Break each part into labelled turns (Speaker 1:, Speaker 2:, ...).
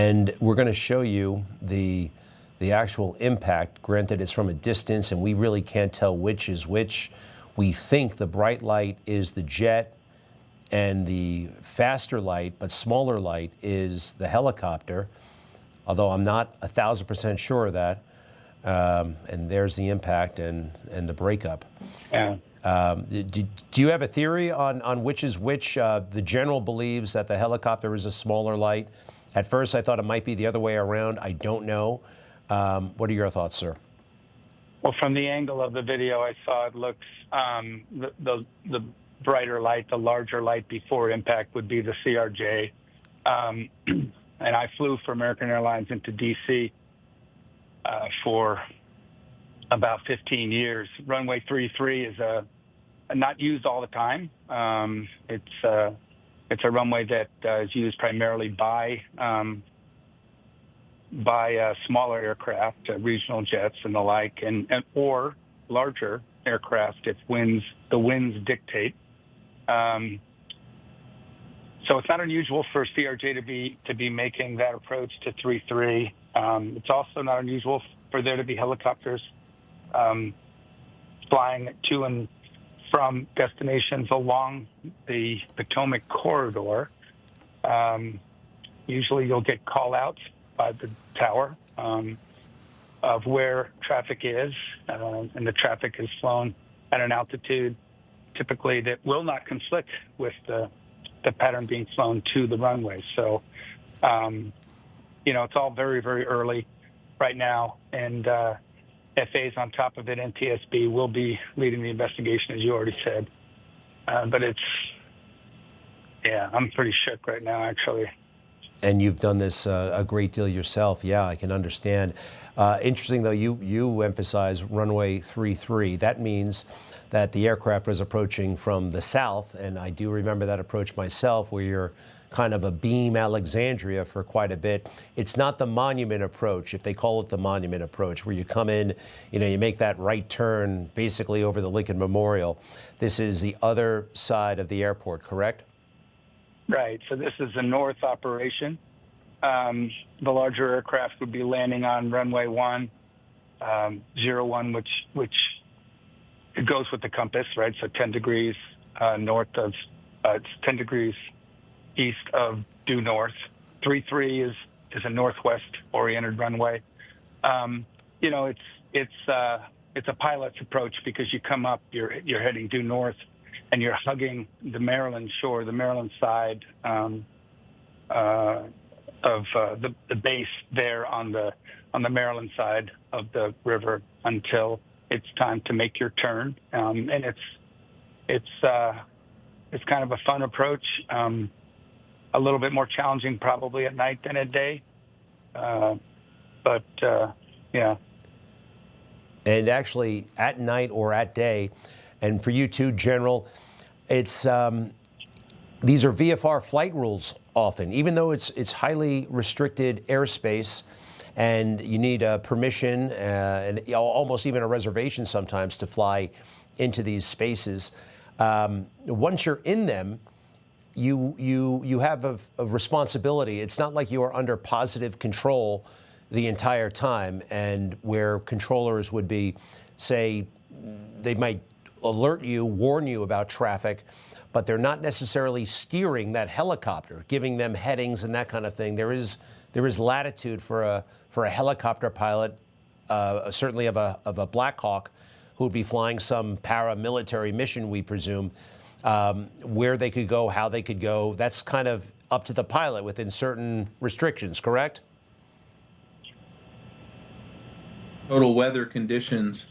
Speaker 1: And we're going to show you the actual impact. Granted, it's from a distance, and we really can't tell which is which. We think the bright light is the jet, and the faster light, but smaller light, is the helicopter, although I'm not 1,000% sure of that. And there's the impact and the breakup.
Speaker 2: Yeah.
Speaker 1: Do you have a theory on which is which? The general believes that the helicopter is a smaller light. At first, I thought it might be the other way around. I don't know. What are your thoughts, sir?
Speaker 2: Well, from the angle of the video I saw, it looks the brighter light, the larger light before impact would be the CRJ. And I flew for American Airlines into D.C. For about 15 years. Runway 33 is not used all the time. It's a runway that is used primarily by smaller aircraft, regional jets and the like, and or larger aircraft if the winds dictate. So it's not unusual for CRJ to be making that approach to 33. It's also not unusual for there to be helicopters flying to and from destinations along the Potomac corridor. Usually you'll get call-outs by the tower of where traffic is, and the traffic is flown at an altitude typically that will not conflict with the pattern being flown to the runway. So, it's all very, very early right now, and FA's on top of it, and TSB will be leading the investigation, as you already said. But I'm pretty shook right now, actually.
Speaker 1: And you've done this a great deal yourself. Yeah, I can understand. Interesting, though, you emphasize runway 33. That means that the aircraft was approaching from the south, and I do remember that approach myself, where you're kind of a beam Alexandria for quite a bit. It's not the Monument approach, if they call it the Monument approach, where you come in, you make that right turn basically over the Lincoln Memorial. This is the other side of the airport, correct?
Speaker 2: Right. So this is a north operation. The larger aircraft would be landing on runway 01, which it goes with the compass, right? So 10 degrees north of, it's 10 degrees east of due north. 33 is a northwest-oriented runway. It's a pilot's approach because you come up, you're heading due north, and you're hugging the Maryland shore, the Maryland side of the base there on the Maryland side of the river until it's time to make your turn. And it's kind of a fun approach. A little bit more challenging probably at night than at day. But yeah.
Speaker 1: And actually at night or at day, and for you too, General, it's these are VFR flight rules often, even though it's highly restricted airspace and you need a permission and almost even a reservation sometimes to fly into these spaces. Once you're in them, you have a responsibility. It's not like you are under positive control the entire time, and where controllers would be, say, they might alert you, warn you about traffic, but they're not necessarily steering that helicopter, giving them headings and that kind of thing. There is latitude for a helicopter pilot, certainly of a Black Hawk, who would be flying some paramilitary mission, we presume. Where they could go, how they could go, that's kind of up to the pilot within certain restrictions, correct?
Speaker 3: Total weather conditions,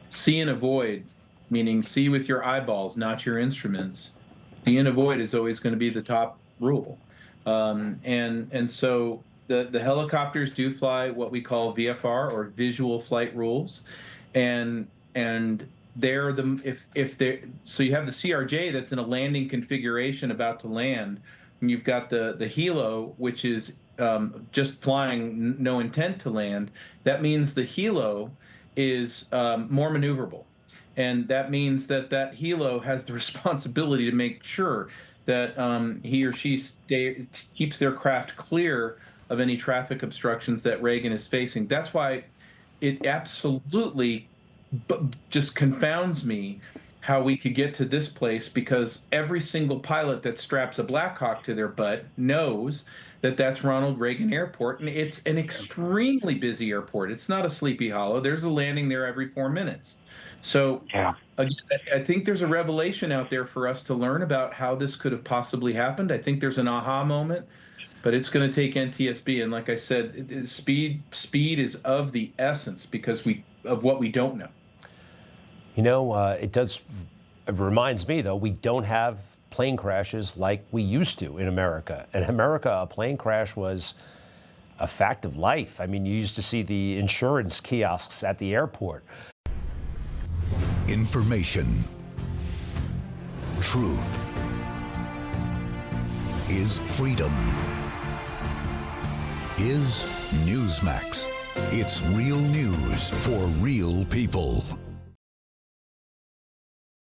Speaker 3: see and avoid, meaning see with your eyeballs, not your instruments. See and avoid is always going to be the top rule. And so the helicopters do fly what we call VFR, or visual flight rules. And they're so you have the CRJ that's in a landing configuration about to land, and you've got the helo, which is just flying, no intent to land. That means the helo is more maneuverable, and that means that helo has the responsibility to make sure that he or she keeps their craft clear of any traffic obstructions that Reagan is facing. That's why it absolutely just confounds me how we could get to this place, because every single pilot that straps a Black Hawk to their butt knows that that's Ronald Reagan Airport, and it's an extremely busy airport. It's not a Sleepy Hollow. There's a landing there every 4 minutes. So again, I think there's a revelation out there for us to learn about how this could have possibly happened. I think there's an aha moment, but it's going to take NTSB. And like I said, speed is of the essence because of what we don't know.
Speaker 1: You know, it reminds me, though, we don't have plane crashes like we used to in America. In America, a plane crash was a fact of life. I mean, you used to see the insurance kiosks at the airport.
Speaker 4: Information. Truth is freedom. Is Newsmax. It's real news for real people.